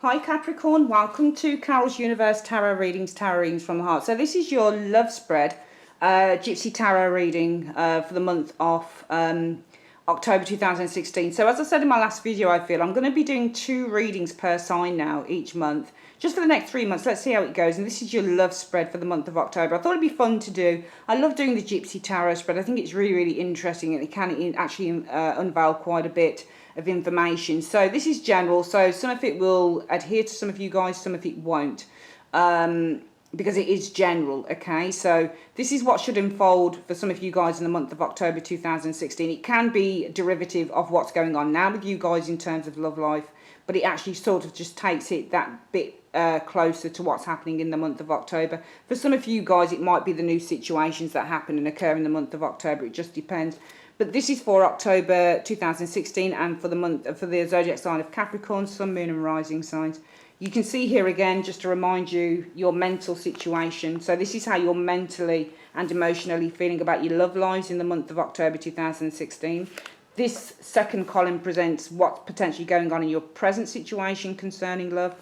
Hi Capricorn, welcome to Carol's Universe Tarot Readings from the Heart. So this is your love spread, Gypsy Tarot reading for the month of October 2016. So as I said in my last video, I feel I'm going to be doing 2 readings per sign now each month, just for the next 3 months. Let's see how it goes. And this is your love spread for the month of October. I thought it'd be fun to do. I love doing the Gypsy Tarot spread. I think it's really, really interesting, and it can actually unveil quite a bit of information. So this is general, so some of it will adhere to some of you guys, some of it won't, because it is general. Okay, so this is what should unfold for some of you guys in the month of October 2016. It can be derivative of what's going on now with you guys in terms of love life, but it actually sort of just takes it that bit closer to what's happening in the month of October. For some of you guys, it might be the new situations that happen and occur in the month of October. It just depends. But this is for October 2016 and for the month, for the zodiac sign of Capricorn, Sun, Moon and Rising signs. You can see here again, just to remind you, your mental situation. So this is how you're mentally and emotionally feeling about your love lives in the month of October 2016. This second column presents what's potentially going on in your present situation concerning love,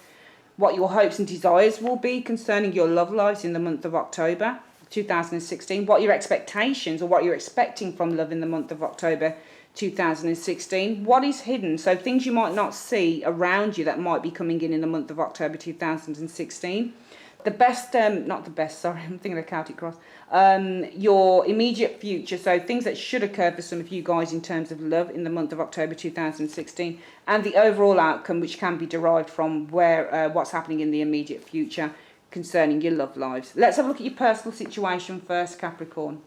what your hopes and desires will be concerning your love lives in the month of October 2016, what your expectations or what you're expecting from love in the month of October 2016, what is hidden, so things you might not see around you that might be coming in the month of October 2016. The best, not the best, sorry, I'm thinking of Celtic Cross, your immediate future, so things that should occur for some of you guys in terms of love in the month of October 2016, and the overall outcome which can be derived from where what's happening in the immediate future concerning your love lives. Let's have a look at your personal situation first, Capricorn.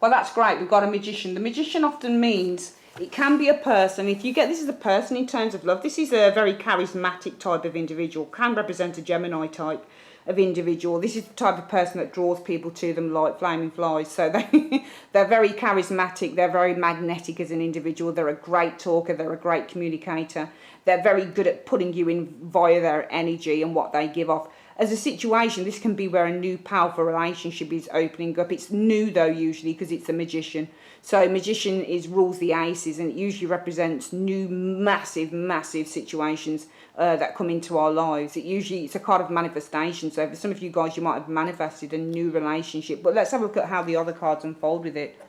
Well, that's great. We've got a magician. The magician often means it can be a person. If you get this is a person in terms of love, this is a very charismatic type of individual, can represent a Gemini type of individual. This is the type of person that draws people to them like flaming flies. So they're very charismatic, they're very magnetic as an individual, they're a great talker, they're a great communicator, they're very good at putting you in via their energy and what they give off. As a situation, this can be where a new powerful relationship is opening up. It's new though usually because it's a magician. So magician rules the aces, and it usually represents new massive situations that come into our lives. It's a card of manifestation. So for some of you guys, you might have manifested a new relationship. But let's have a look at how the other cards unfold with it.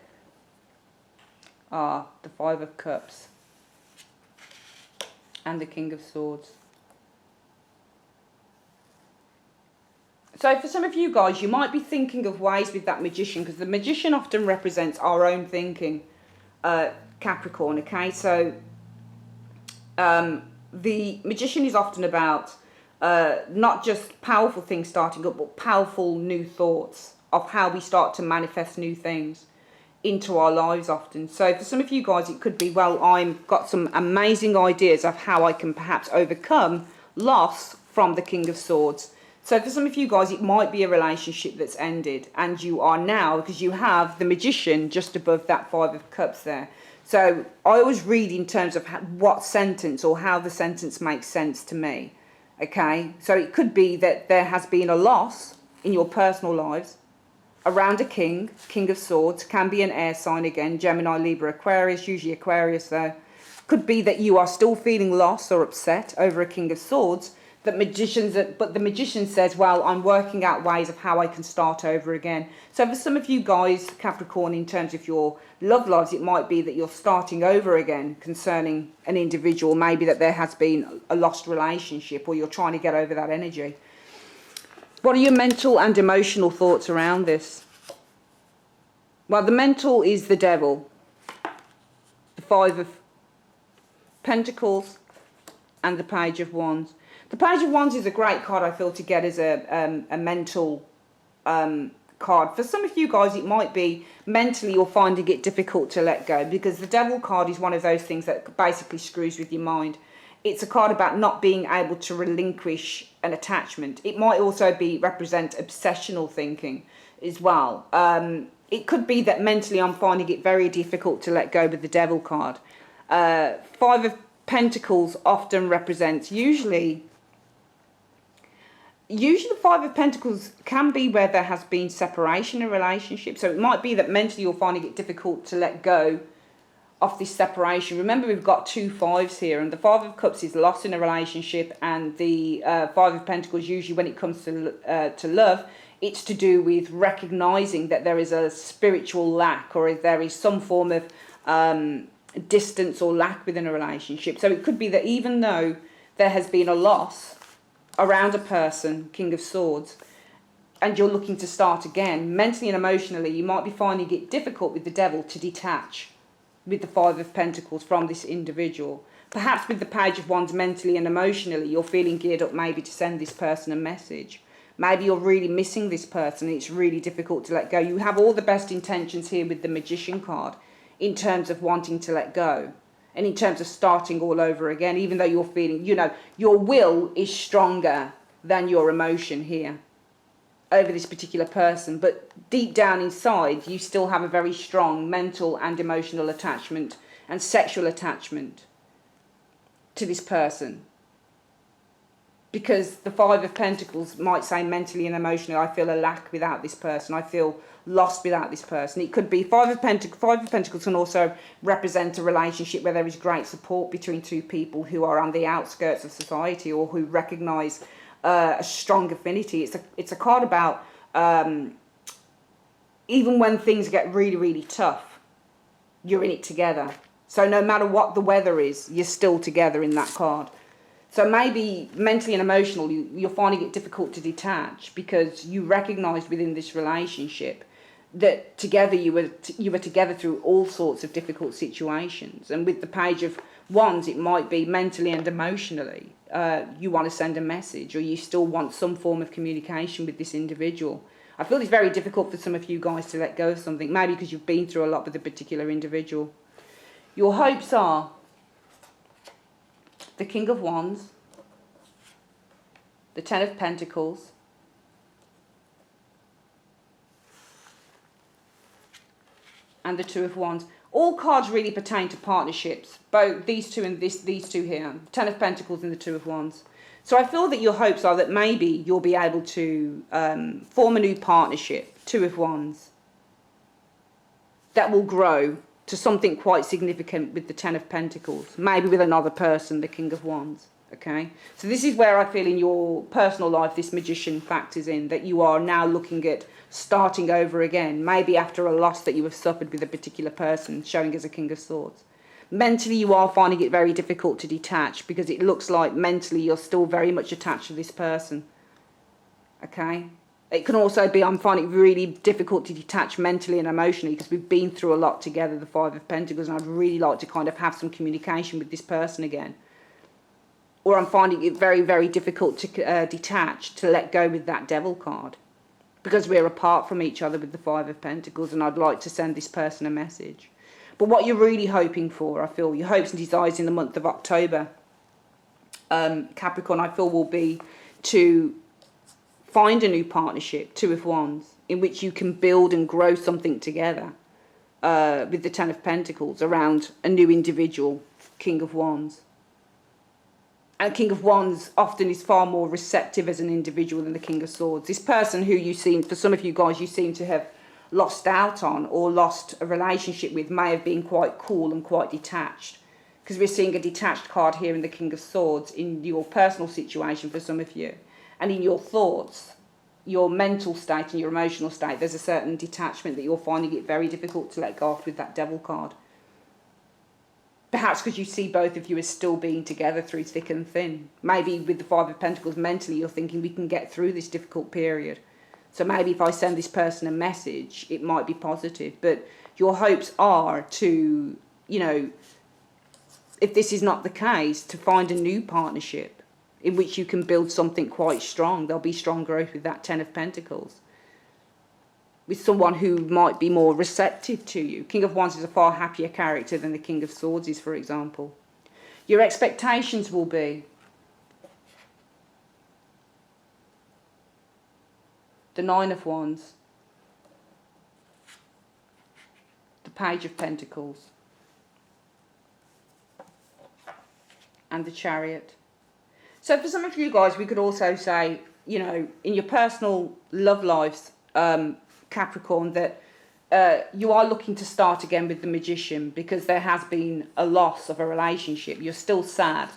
The Five of Cups and the King of Swords. So for some of you guys, you might be thinking of ways with that magician, because the magician often represents our own thinking, Capricorn, okay? So the magician is often about not just powerful things starting up, but powerful new thoughts of how we start to manifest new things into our lives often. So for some of you guys, it could be, well, I've got some amazing ideas of how I can perhaps overcome loss from the King of Swords. So for some of you guys, it might be a relationship that's ended, and you are now, because you have the magician just above that Five of Cups there. So I always read in terms of what sentence or how the sentence makes sense to me. Okay, so it could be that there has been a loss in your personal lives around a king of swords, can be an air sign again, Gemini, Libra, Aquarius, usually Aquarius though. Could be that you are still feeling lost or upset over a king of swords, but the magician says, well, I'm working out ways of how I can start over again. So for some of you guys, Capricorn, in terms of your love lives, it might be that you're starting over again concerning an individual, maybe that there has been a lost relationship, or you're trying to get over that energy. What are your mental and emotional thoughts around this? Well, the mental is the Devil, the Five of Pentacles and the Page of Wands. The Page of Wands is a great card, I feel, to get as a mental card. For some of you guys, it might be mentally you're finding it difficult to let go, because the Devil card is one of those things that basically screws with your mind. It's a card about not being able to relinquish an attachment. It might also represent obsessional thinking as well. It could be that mentally I'm finding it very difficult to let go with the Devil card. Five of Pentacles often represents usually the Five of Pentacles can be where there has been separation in a relationship. So it might be that mentally you're finding it difficult to let go of this separation. Remember, we've got 2 5s here, and the 5 of Cups is loss in a relationship, and the 5 of Pentacles, usually when it comes to love, it's to do with recognizing that there is a spiritual lack, or if there is some form of distance or lack within a relationship. So it could be that even though there has been a loss around a person, King of Swords, and you're looking to start again, mentally and emotionally, you might be finding it difficult with the Devil to detach with the 5 of Pentacles from this individual. Perhaps with the Page of Wands, mentally and emotionally, you're feeling geared up maybe to send this person a message. Maybe you're really missing this person and it's really difficult to let go. You have all the best intentions here with the Magician card in terms of wanting to let go and in terms of starting all over again, even though you're feeling, your will is stronger than your emotion here over this particular person, but deep down inside you still have a very strong mental and emotional attachment and sexual attachment to this person, because the 5 of Pentacles might say mentally and emotionally, I feel a lack without this person, I feel lost without this person. It could be 5 of Pentacles can also represent a relationship where there is great support between 2 people who are on the outskirts of society or who recognise a strong affinity. It's a card about even when things get really, really tough, you're in it together. So no matter what the weather is, you're still together in that card. So maybe mentally and emotionally, you're finding it difficult to detach because you recognise within this relationship that together you were together through all sorts of difficult situations. And with the Page of Wands, it might be mentally and emotionally. You want to send a message, or you still want some form of communication with this individual. I feel it's very difficult for some of you guys to let go of something, maybe because you've been through a lot with a particular individual. Your hopes are the King of Wands, the 10 of Pentacles, and the 2 of Wands. All cards really pertain to partnerships, both these two and these two here, 10 of Pentacles and the 2 of Wands. So I feel that your hopes are that maybe you'll be able to form a new partnership, 2 of Wands, that will grow to something quite significant with the 10 of Pentacles, maybe with another person, the King of Wands. Okay, so this is where I feel in your personal life this Magician factors in, that you are now looking at starting over again, maybe after a loss that you have suffered with a particular person, showing as a King of Swords. Mentally, you are finding it very difficult to detach because it looks like mentally you're still very much attached to this person. Okay, it can also be I'm finding it really difficult to detach mentally and emotionally because we've been through a lot together, the 5 of Pentacles, and I'd really like to kind of have some communication with this person again. Or I'm finding it very, very difficult to detach, to let go with that Devil card, because we're apart from each other with the 5 of Pentacles, and I'd like to send this person a message. But what you're really hoping for, I feel, your hopes and desires in the month of October, Capricorn, I feel will be to find a new partnership, 2 of Wands, in which you can build and grow something together with the 10 of Pentacles around a new individual, King of Wands. And King of Wands often is far more receptive as an individual than the King of Swords. This person who you seem, for some of you guys, you seem to have lost out on or lost a relationship with may have been quite cool and quite detached. Because we're seeing a detached card here in the King of Swords in your personal situation for some of you. And in your thoughts, your mental state and your emotional state, there's a certain detachment that you're finding it very difficult to let go of with that Devil card. Perhaps because you see both of you as still being together through thick and thin. Maybe with the 5 of Pentacles, mentally you're thinking we can get through this difficult period. So maybe if I send this person a message, it might be positive. But your hopes are to, if this is not the case, to find a new partnership in which you can build something quite strong. There'll be strong growth with that 10 of Pentacles, with someone who might be more receptive to you. King of Wands is a far happier character than the King of Swords is, for example. Your expectations will be the 9 of Wands, the Page of Pentacles, and the Chariot. So for some of you guys, we could also say, in your personal love lives, Capricorn, that you are looking to start again with the Magician, because there has been a loss of a relationship. You're still sad.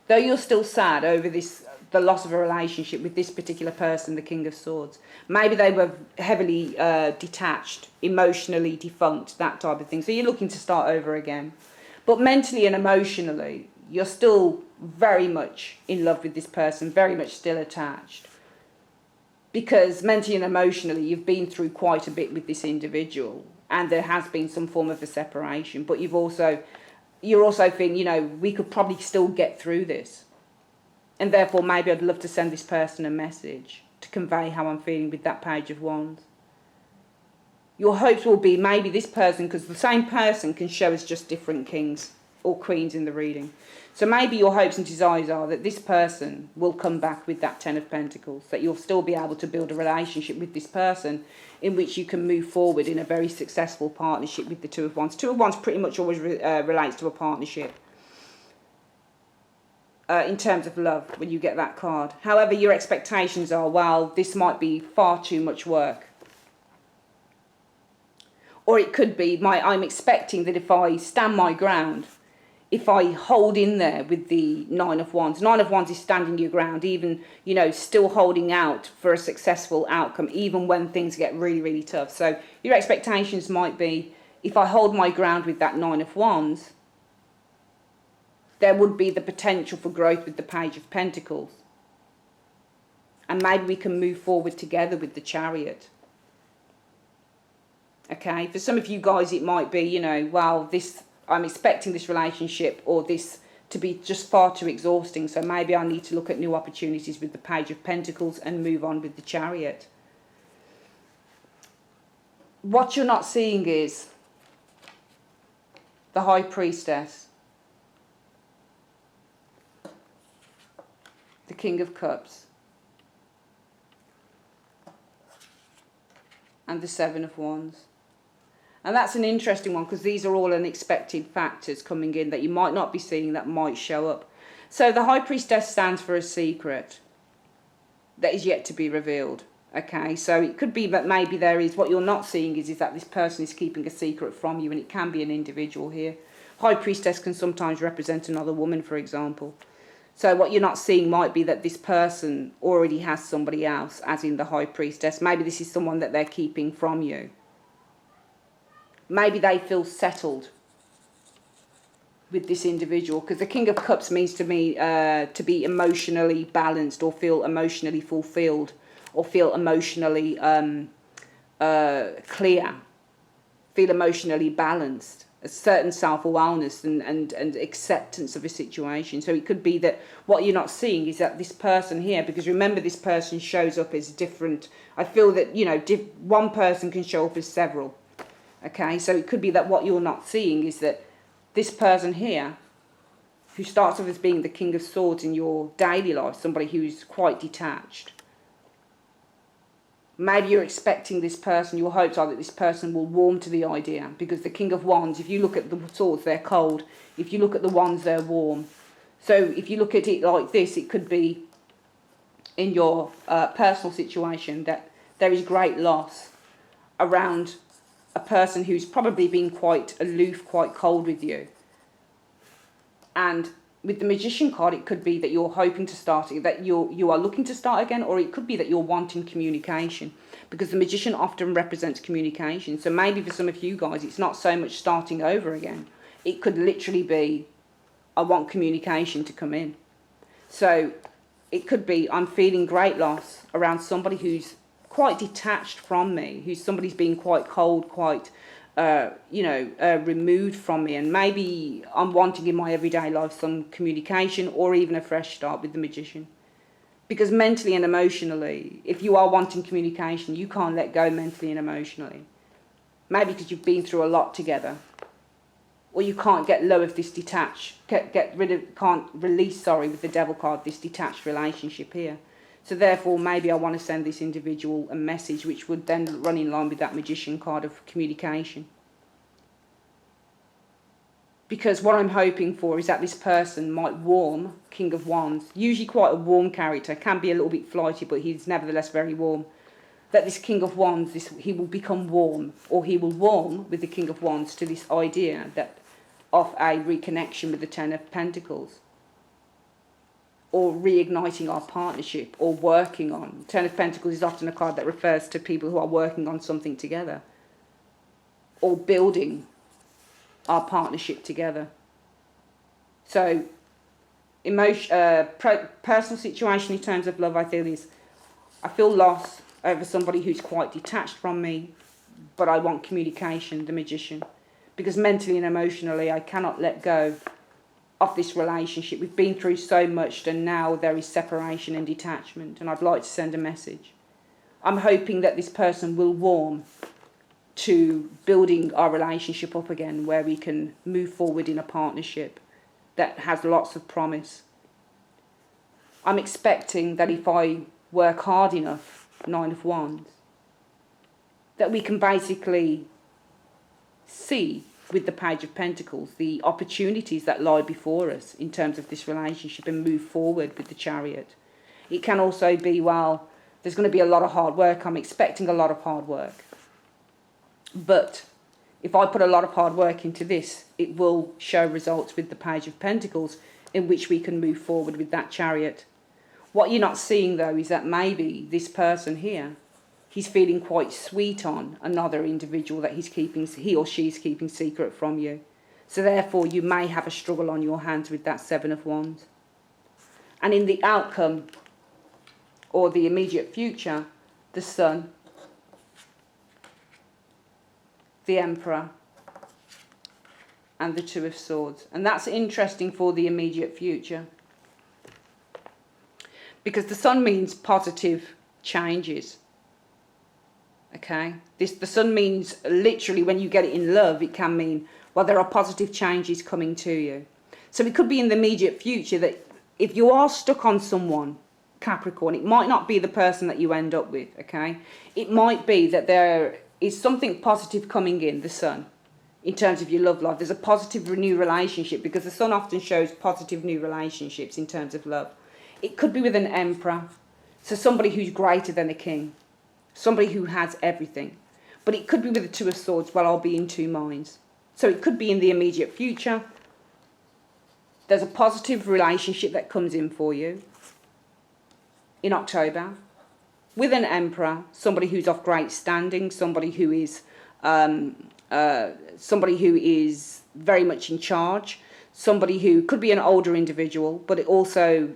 Though you're still sad over the loss of a relationship with this particular person, the King of Swords. Maybe they were heavily detached, emotionally defunct, that type of thing. So you're looking to start over again. But mentally and emotionally, you're still very much in love with this person, very much still attached. Because mentally and emotionally, you've been through quite a bit with this individual, and there has been some form of a separation. But you're also feeling, we could probably still get through this. And therefore, maybe I'd love to send this person a message to convey how I'm feeling with that Page of Wands. Your hopes will be maybe this person, because the same person can show us just different kings or queens in the reading. So maybe your hopes and desires are that this person will come back with that Ten of Pentacles, that you'll still be able to build a relationship with this person in which you can move forward in a very successful partnership with the Two of Wands. Two of Wands pretty much always relates to a partnership in terms of love when you get that card. However, your expectations are, well, this might be far too much work. Or it could be, I'm expecting that if I stand my ground, if I hold in there with the Nine of Wands. Nine of Wands is standing your ground, even, still holding out for a successful outcome, even when things get really, really tough. So your expectations might be, if I hold my ground with that Nine of Wands, there would be the potential for growth with the Page of Pentacles. And maybe we can move forward together with the Chariot. Okay, for some of you guys it might be, well, I'm expecting this relationship or this to be just far too exhausting, so maybe I need to look at new opportunities with the Page of Pentacles and move on with the Chariot. What you're not seeing is the High Priestess, the King of Cups, and the Seven of Wands. And that's an interesting one, because these are all unexpected factors coming in that you might not be seeing that might show up. So the High Priestess stands for a secret that is yet to be revealed. Okay, so it could be that maybe there is, what you're not seeing is that this person is keeping a secret from you, and it can be an individual here. High Priestess can sometimes represent another woman, for example. So what you're not seeing might be that this person already has somebody else, as in the High Priestess. Maybe this is someone that they're keeping from you. Maybe they feel settled with this individual, because the King of Cups means to me to be emotionally balanced, or feel emotionally fulfilled, or feel emotionally clear, feel emotionally balanced, a certain self-awareness and acceptance of a situation. So it could be that what you're not seeing is that this person here, because remember, this person shows up as different. I feel that, one person can show up as several. Okay, so it could be that what you're not seeing is that this person here, who starts off as being the King of Swords in your daily life, somebody who's quite detached. Maybe you're expecting this person, your hopes are that this person will warm to the idea, because the King of Wands, if you look at the swords, they're cold. If you look at the wands, they're warm. So if you look at it like this, it could be in your personal situation that there is great loss around a person who's probably been quite aloof, quite cold with you. And with the Magician card, it could be that you're hoping to start, that you are looking to start again, or it could be that you're wanting communication, because the Magician often represents communication. So maybe for some of you guys, it's not so much starting over again. It could literally be, I want communication to come in. So it could be, I'm feeling great loss around somebody who's quite detached from me, who's somebody's been quite cold, quite removed from me, and maybe I'm wanting in my everyday life some communication or even a fresh start with the Magician. Because mentally and emotionally, if you are wanting communication, you can't let go mentally and emotionally. Maybe because you've been through a lot together, or you can't get low of this can't release with the Devil card, this detached relationship here. So therefore, maybe I want to send this individual a message which would then run in line with that Magician card of communication. Because what I'm hoping for is that this person might warm, King of Wands, usually quite a warm character, can be a little bit flighty, but he's nevertheless very warm. that this King of Wands, he will become warm, or he will warm with the King of Wands to this idea that of a reconnection with the Ten of Pentacles, or reigniting our partnership, or working on. Ten of Pentacles is often a card that refers to people who are working on something together, or building our partnership together. So, personal situation in terms of love, I feel lost over somebody who's quite detached from me, but I want communication, the Magician. Because mentally and emotionally, I cannot let go of this relationship. We've been through so much, and now there is separation and detachment, and I'd like to send a message. I'm hoping that this person will warm to building our relationship up again, where we can move forward in a partnership that has lots of promise. I'm expecting that if I work hard enough, Nine of Wands, that we can basically see with the Page of Pentacles the opportunities that lie before us in terms of this relationship, and move forward with the Chariot. It can also be, well, there's going to be a lot of hard work. I'm expecting a lot of hard work. But if I put a lot of hard work into this, it will show results with the Page of Pentacles, in which we can move forward with that Chariot. What you're not seeing, though, is that maybe this person here, he's feeling quite sweet on another individual that he or she's keeping secret from you. So therefore, you may have a struggle on your hands with that Seven of Wands. And in the outcome, or the immediate future, the Sun, the Emperor, and the Two of Swords. And that's interesting for the immediate future, because the Sun means positive changes. Okay, the Sun means, literally, when you get it in love, it can mean, well, there are positive changes coming to you. So it could be in the immediate future that if you are stuck on someone, Capricorn, it might not be the person that you end up with. Okay, it might be that there is something positive coming in, the Sun, in terms of your love life. There's a positive new relationship, because the Sun often shows positive new relationships in terms of love. It could be with an Emperor, so somebody who's greater than a king, somebody who has everything. But it could be with the Two of Swords. Well, I'll be in two minds. So it could be in the immediate future. There's a positive relationship that comes in for you in October with an Emperor, somebody who's of great standing, somebody who is very much in charge, somebody who could be an older individual, but it also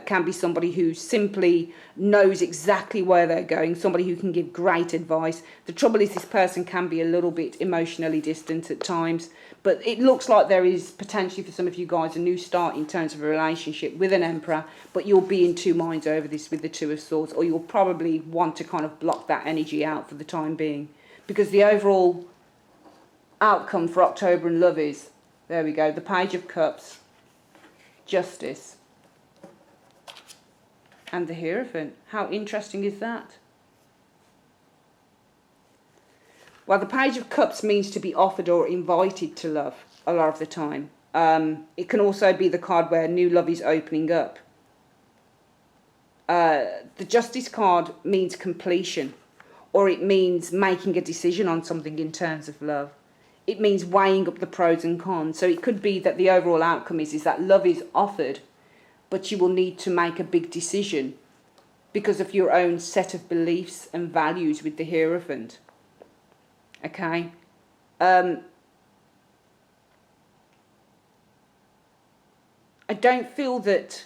can be somebody who simply knows exactly where they're going, somebody who can give great advice. The trouble is, this person can be a little bit emotionally distant at times, but it looks like there is potentially for some of you guys a new start in terms of a relationship with an Emperor, but you'll be in two minds over this with the Two of Swords, or you'll probably want to kind of block that energy out for the time being, because the overall outcome for October in love is, there we go, the Page of Cups, Justice, and the Hierophant. How interesting is that? Well, the Page of Cups means to be offered or invited to love a lot of the time. It can also be the card where new love is opening up. The Justice card means completion, or it means making a decision on something in terms of love. It means weighing up the pros and cons. So it could be that the overall outcome is that love is offered, but you will need to make a big decision because of your own set of beliefs and values with the Hierophant. Okay? I don't feel that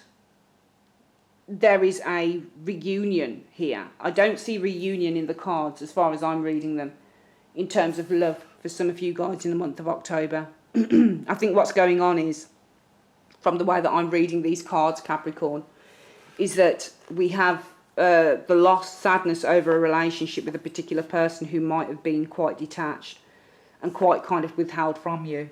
there is a reunion here. I don't see reunion in the cards as far as I'm reading them in terms of love for some of you guys in the month of October. I think what's going on is, from the way that I'm reading these cards, Capricorn, is that we have the loss, sadness over a relationship with a particular person who might have been quite detached and quite kind of withheld from you.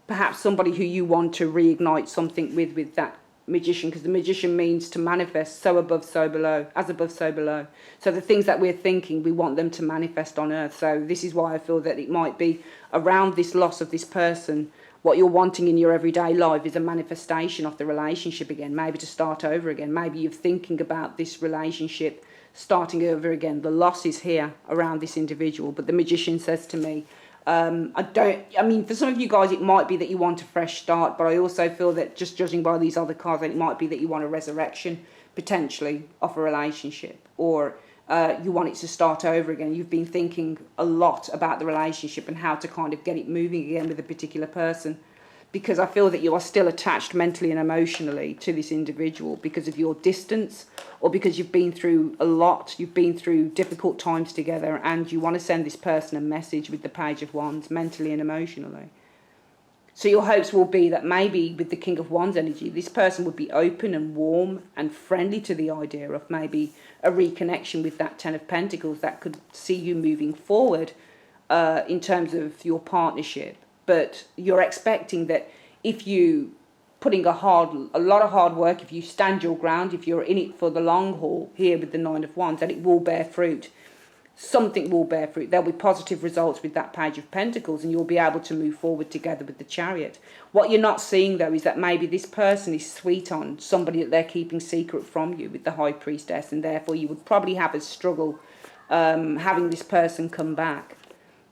Perhaps somebody who you want to reignite something with that Magician, because the Magician means to manifest, so above, so below, as above, so below. So the things that we're thinking, we want them to manifest on earth. So this is why I feel that it might be around this loss of this person. What you're wanting in your everyday life is a manifestation of the relationship again, maybe to start over again. Maybe you're thinking about this relationship starting over again. The loss is here around this individual, but the Magician says to me, I mean, for some of you guys, it might be that you want a fresh start, but I also feel that just judging by these other cards, that it might be that you want a resurrection, potentially, of a relationship, or you want it to start over again. You've been thinking a lot about the relationship and how to kind of get it moving again with a particular person, because I feel that you are still attached mentally and emotionally to this individual because of your distance, or because you've been through a lot, you've been through difficult times together, and you want to send this person a message with the Page of Wands, mentally and emotionally. So your hopes will be that maybe with the King of Wands energy, this person would be open and warm and friendly to the idea of maybe a reconnection with that Ten of Pentacles that could see you moving forward in terms of your partnership. But you're expecting that if you putting a lot of hard work, if you stand your ground, if you're in it for the long haul here with the Nine of Wands, that it will bear fruit. Something will bear fruit. There'll be positive results with that Page of Pentacles, and you'll be able to move forward together with the Chariot. What you're not seeing, though, is that maybe this person is sweet on somebody that they're keeping secret from you with the High Priestess, and therefore you would probably have a struggle having this person come back.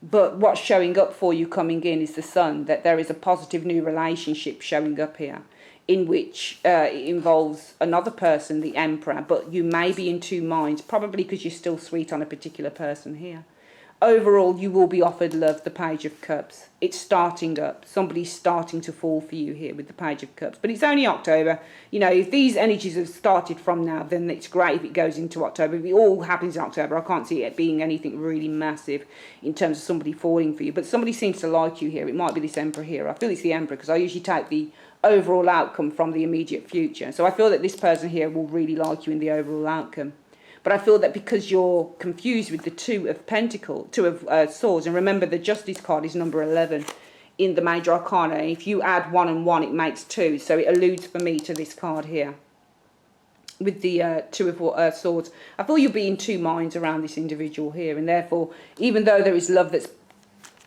But what's showing up for you coming in is the Sun, that there is a positive new relationship showing up here, in which it involves another person, the Emperor, but you may be in two minds, probably because you're still sweet on a particular person here. Overall, you will be offered love, the Page of Cups. It's starting up. Somebody's starting to fall for you here with the Page of Cups. But it's only October. You know, if these energies have started from now, then it's great if it goes into October. If it all happens in October, I can't see it being anything really massive in terms of somebody falling for you. But somebody seems to like you here. It might be this Emperor here. I feel it's the Emperor because I usually take the overall outcome from the immediate future. So I feel that this person here will really like you in the overall outcome. But I feel that because you're confused with the Two of Swords, and remember the Justice card is number 11 in the Major Arcana. And if you add 1 and 1, it makes 2. So it alludes for me to this card here with the Two of Swords. I feel you'll be in two minds around this individual here. And therefore, even though there is love that's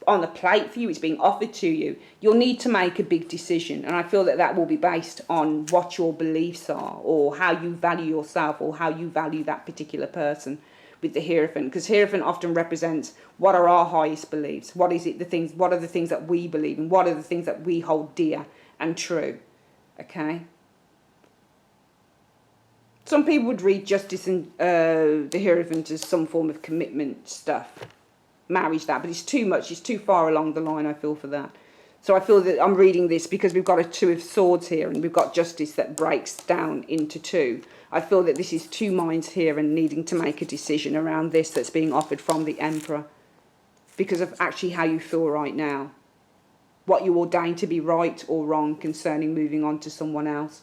on the plate for you, it's being offered to you, you'll need to make a big decision. And I feel that that will be based on what your beliefs are, or how you value yourself, or how you value that particular person with the Hierophant. Because Hierophant often represents what are our highest beliefs, what are the things that we believe in, what are the things that we hold dear and true. Okay, some people would read Justice and the Hierophant as some form of commitment stuff, marriage, that, but it's too much, it's too far along the line, I feel, for that. So I feel that I'm reading this because we've got a Two of Swords here, and we've got Justice that breaks down into two. I feel that this is two minds here and needing to make a decision around this that's being offered from the Emperor, because of actually how you feel right now, what you ordain to be right or wrong concerning moving on to someone else.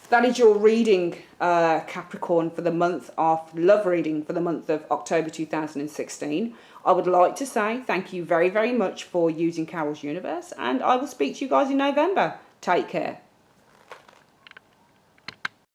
That is your reading, Capricorn, for the month of love reading for the month of October 2016. I would like to say thank you very, very much for using Carol's Universe, and I will speak to you guys in November. Take care.